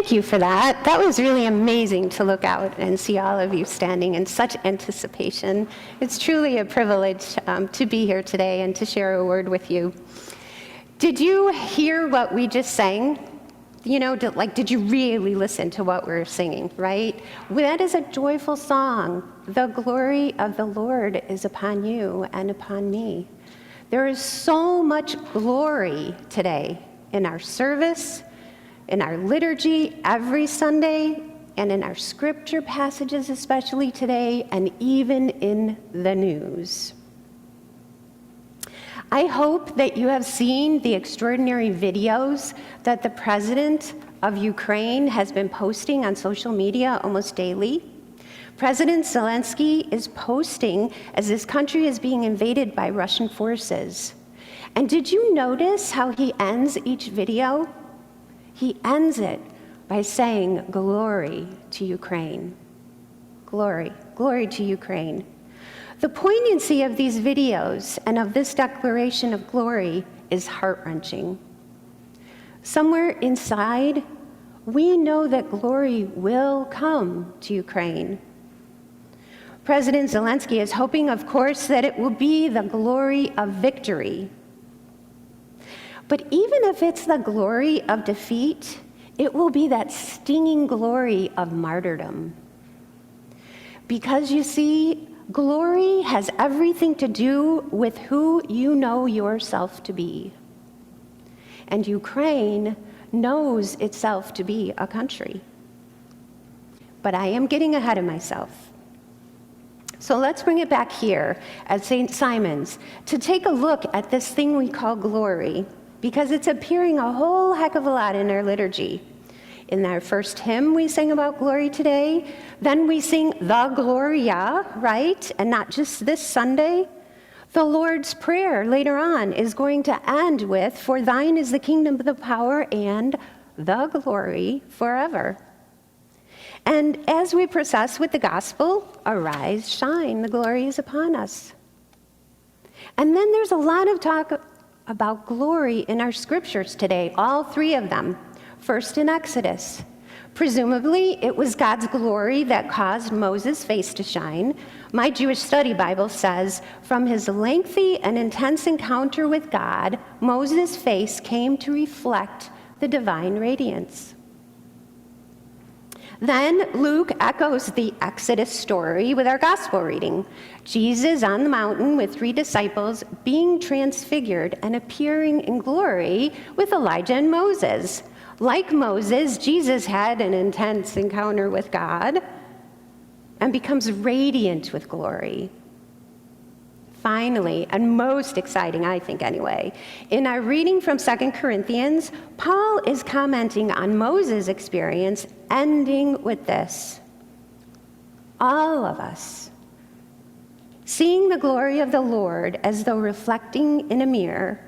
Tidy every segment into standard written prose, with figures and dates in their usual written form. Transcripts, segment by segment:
thank you for that. That was really amazing to look out and see all of you standing in such anticipation. It's truly a privilege to be here today and to share a word with you. Did you hear what we just sang? You know, did you really listen to what we're singing, right? That is a joyful song. The glory of the Lord is upon you and upon me. There is so much glory today in our service, in our liturgy every Sunday, and in our scripture passages especially today, and even in the news. I hope that you have seen the extraordinary videos that the president of Ukraine has been posting on social media almost daily. President Zelensky is posting as this country is being invaded by Russian forces. And did you notice how he ends each video? He ends it by saying, "Glory to Ukraine." Glory, glory to Ukraine. The poignancy of these videos and of this declaration of glory is heart-wrenching. Somewhere inside, we know that glory will come to Ukraine. President Zelensky is hoping, of course, that it will be the glory of victory. But even if it's the glory of defeat, it will be that stinging glory of martyrdom. Because you see, glory has everything to do with who you know yourself to be. And Ukraine knows itself to be a country. But I am getting ahead of myself. So let's bring it back here at St. Simon's to take a look at this thing we call glory, because it's appearing a whole heck of a lot in our liturgy. In our first hymn, we sing about glory today. Then we sing the Gloria, right? And not just this Sunday. The Lord's Prayer later on is going to end with, "For thine is the kingdom, the power, and the glory forever." And as we process with the gospel, arise, shine, the glory is upon us. And then there's a lot of talk about glory in our scriptures today, all three of them. First in Exodus. Presumably, it was God's glory that caused Moses' face to shine. My Jewish study Bible says, from his lengthy and intense encounter with God, Moses' face came to reflect the divine radiance. Then Luke echoes the Exodus story with our gospel reading. Jesus on the mountain with 3 disciples being transfigured and appearing in glory with Elijah and Moses. Like Moses, Jesus had an intense encounter with God and becomes radiant with glory. Finally, and most exciting, I think anyway, in our reading from 2 Corinthians, Paul is commenting on Moses' experience, ending with this: all of us, seeing the glory of the Lord as though reflecting in a mirror,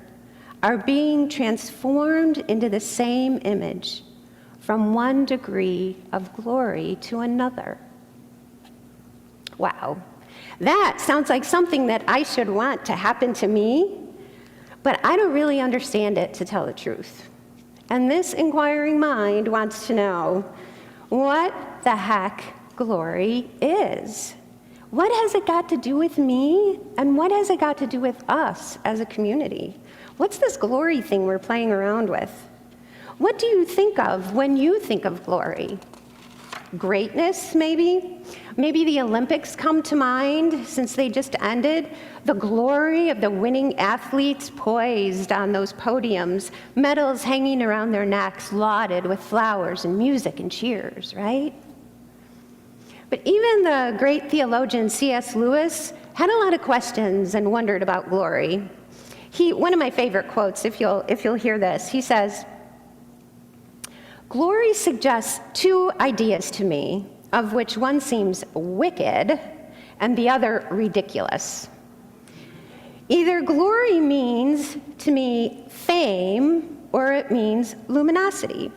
are being transformed into the same image, from one degree of glory to another. Wow. That sounds like something that I should want to happen to me, but I don't really understand it, to tell the truth. And this inquiring mind wants to know what the heck glory is. What has it got to do with me, and what has it got to do with us as a community? What's this glory thing we're playing around with? What do you think of when you think of glory? Greatness, maybe? Maybe the Olympics come to mind since they just ended. The glory of the winning athletes poised on those podiums, medals hanging around their necks, lauded with flowers and music and cheers, right? But even the great theologian C.S. Lewis had a lot of questions and wondered about glory. One of my favorite quotes, if you'll hear this, he says, "Glory suggests 2 ideas to me, of which one seems wicked and the other ridiculous. Either glory means to me fame, or it means luminosity.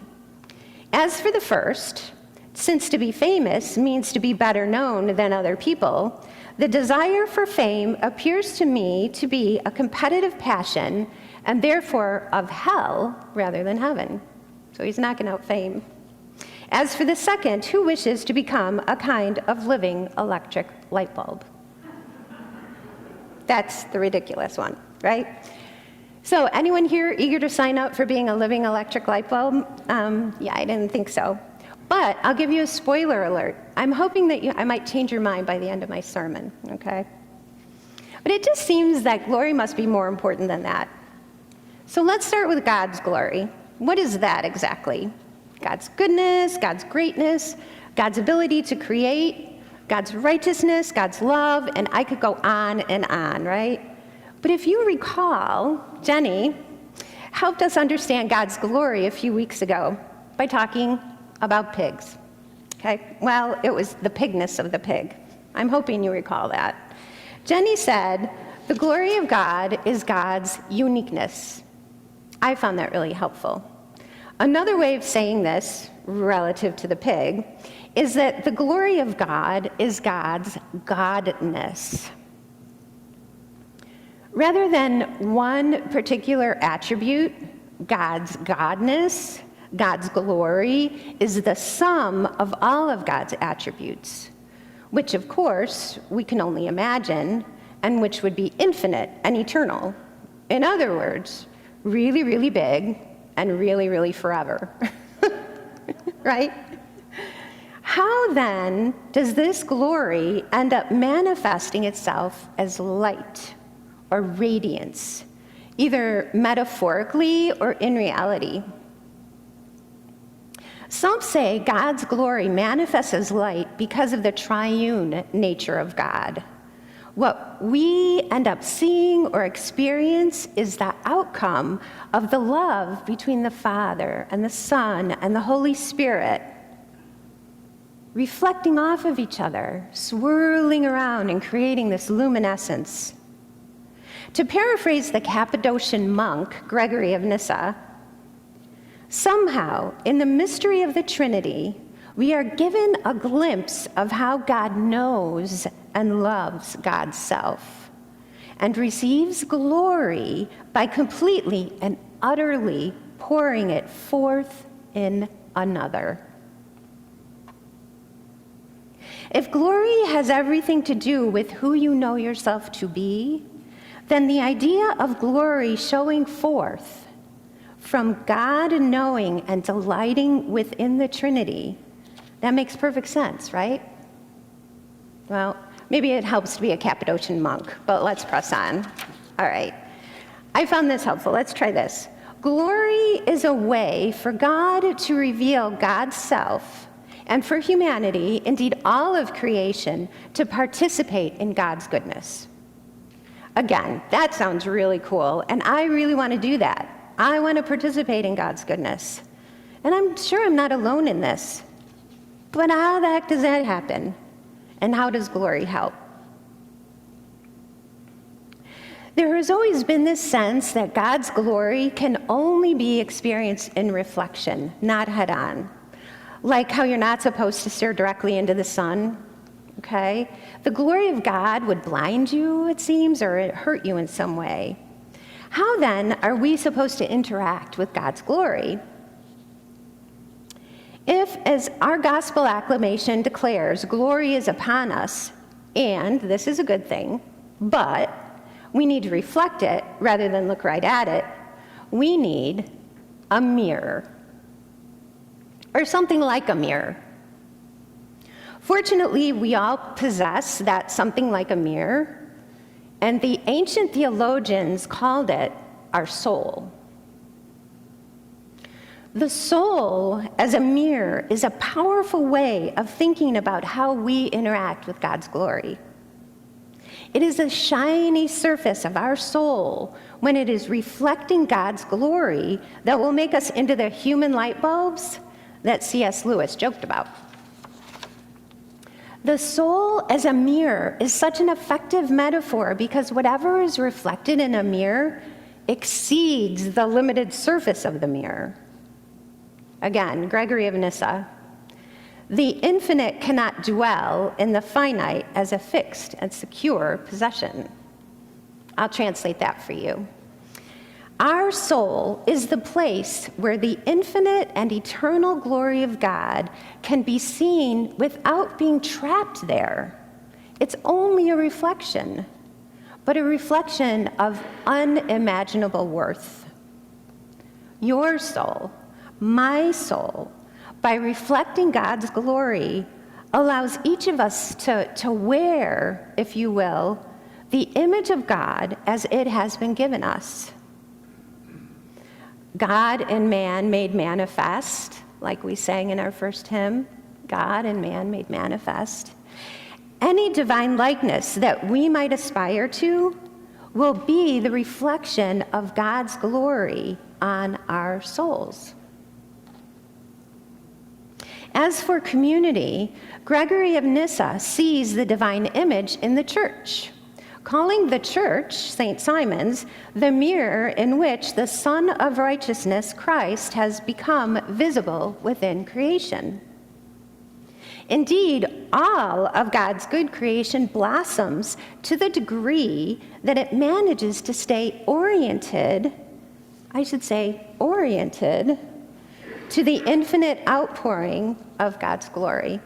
As for the first, since to be famous means to be better known than other people, the desire for fame appears to me to be a competitive passion, and therefore of hell rather than heaven." So he's knocking out fame. As for the second, who wishes to become a kind of living electric light bulb? That's the ridiculous one, right? So anyone here eager to sign up for being a living electric light bulb? Yeah, I didn't think so. But I'll give you a spoiler alert. I'm hoping that I might change your mind by the end of my sermon, okay? But it just seems that glory must be more important than that. So let's start with God's glory. What is that exactly? God's goodness, God's greatness, God's ability to create, God's righteousness, God's love, and I could go on and on, right? But if you recall, Jenny helped us understand God's glory a few weeks ago by talking about pigs, okay? Well, it was the pigness of the pig. I'm hoping you recall that. Jenny said, the glory of God is God's uniqueness. I found that really helpful. Another way of saying this, relative to the pig, is that the glory of God is God's godness. Rather than one particular attribute, God's godness, God's glory is the sum of all of God's attributes, which of course we can only imagine, and which would be infinite and eternal. In other words, really, really big and really, really forever, right? How then does this glory end up manifesting itself as light or radiance, either metaphorically or in reality? Some say God's glory manifests as light because of the triune nature of God. What we end up seeing or experience is the outcome of the love between the Father and the Son and the Holy Spirit, reflecting off of each other, swirling around and creating this luminescence. To paraphrase the Cappadocian monk, Gregory of Nyssa, somehow, in the mystery of the Trinity, we are given a glimpse of how God knows and loves God's self, and receives glory by completely and utterly pouring it forth in another. If glory has everything to do with who you know yourself to be, then the idea of glory showing forth from God knowing and delighting within the Trinity, that makes perfect sense, right? Well, maybe it helps to be a Cappadocian monk, but let's press on. All right. I found this helpful. Let's try this. Glory is a way for God to reveal God's self, and for humanity, indeed all of creation, to participate in God's goodness. Again, that sounds really cool, and I really want to do that. I want to participate in God's goodness. And I'm sure I'm not alone in this. But how the heck does that happen? And how does glory help? There has always been this sense that God's glory can only be experienced in reflection, not head-on. Like how you're not supposed to stare directly into the sun, okay? The glory of God would blind you, it seems, or it hurt you in some way. How then are we supposed to interact with God's glory? If, as our gospel acclamation declares, glory is upon us, and this is a good thing, but we need to reflect it rather than look right at it, we need a mirror, or something like a mirror. Fortunately, we all possess that something like a mirror, and the ancient theologians called it our soul. The soul as a mirror is a powerful way of thinking about how we interact with God's glory. It is the shiny surface of our soul when it is reflecting God's glory that will make us into the human light bulbs that C.S. Lewis joked about. The soul as a mirror is such an effective metaphor because whatever is reflected in a mirror exceeds the limited surface of the mirror. Again, Gregory of Nyssa. The infinite cannot dwell in the finite as a fixed and secure possession. I'll translate that for you. Our soul is the place where the infinite and eternal glory of God can be seen without being trapped there. It's only a reflection, but a reflection of unimaginable worth. Your soul, my soul, by reflecting God's glory, allows each of us to wear, if you will, the image of God as it has been given us. God and man made manifest, like we sang in our first hymn, God and man made manifest. Any divine likeness that we might aspire to will be the reflection of God's glory on our souls. As for community, Gregory of Nyssa sees the divine image in the church, calling the church, St. Simon's, the mirror in which the Son of Righteousness, Christ, has become visible within creation. Indeed, all of God's good creation blossoms to the degree that it manages to stay oriented to the infinite outpouring of God's glory.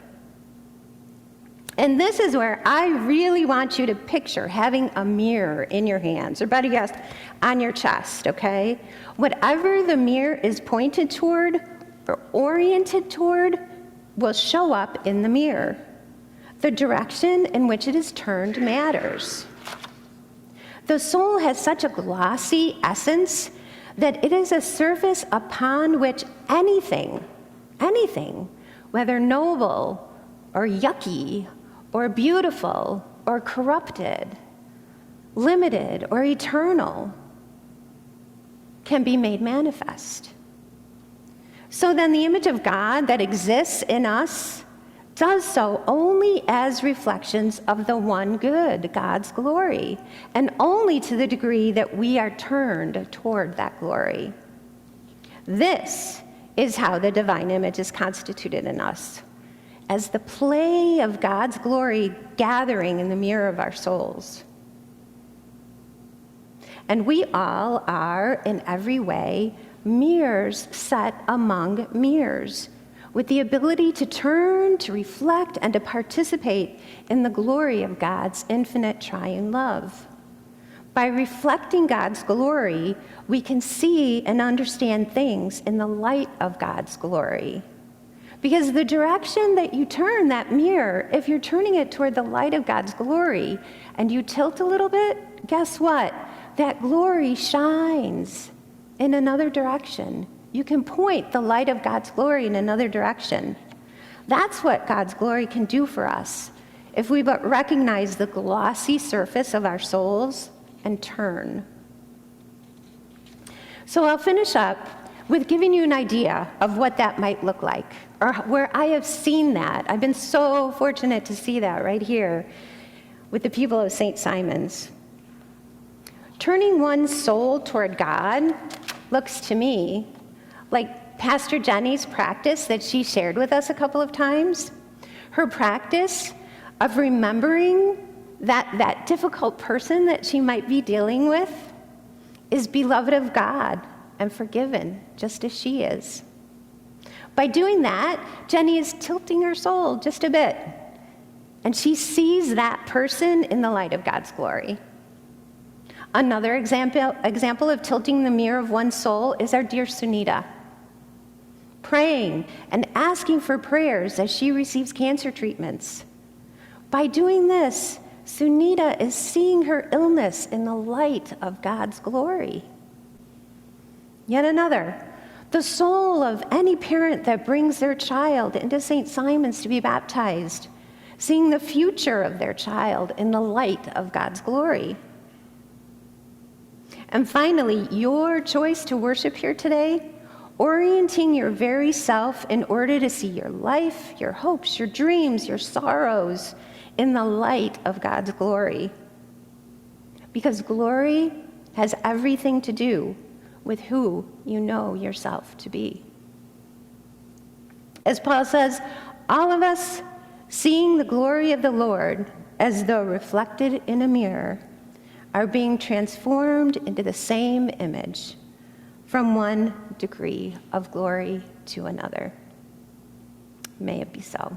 And this is where I really want you to picture having a mirror in your hands, or better yet, on your chest, okay? Whatever the mirror is pointed toward or oriented toward will show up in the mirror. The direction in which it is turned matters. The soul has such a glossy essence that it is a surface upon which anything, whether noble or yucky or beautiful or corrupted, limited or eternal, can be made manifest. So then the image of God that exists in us does so only as reflections of the one good, God's glory, and only to the degree that we are turned toward that glory. This is how the divine image is constituted in us, as the play of God's glory gathering in the mirror of our souls. And we all are, in every way, mirrors set among mirrors, with the ability to turn, to reflect, and to participate in the glory of God's infinite triune love. By reflecting God's glory, we can see and understand things in the light of God's glory. Because the direction that you turn that mirror, if you're turning it toward the light of God's glory, and you tilt a little bit, guess what? That glory shines in another direction. You can point the light of God's glory in another direction. That's what God's glory can do for us if we but recognize the glossy surface of our souls and turn. So I'll finish up with giving you an idea of what that might look like, or where I have seen that. I've been so fortunate to see that right here with the people of St. Simon's. Turning one's soul toward God looks to me like Pastor Jenny's practice that she shared with us a couple of times. Her practice of remembering that difficult person that she might be dealing with is beloved of God and forgiven, just as she is. By doing that, Jenny is tilting her soul just a bit, and she sees that person in the light of God's glory. Another example of tilting the mirror of one's soul is our dear Sunita, praying and asking for prayers as she receives cancer treatments. By doing this, Sunita is seeing her illness in the light of God's glory. Yet another, the soul of any parent that brings their child into St. Simon's to be baptized, seeing the future of their child in the light of God's glory. And finally, your choice to worship here today, orienting your very self in order to see your life, your hopes, your dreams, your sorrows in the light of God's glory. Because glory has everything to do with who you know yourself to be. As Paul says, all of us seeing the glory of the Lord as though reflected in a mirror are being transformed into the same image, from one degree of glory to another. May it be so.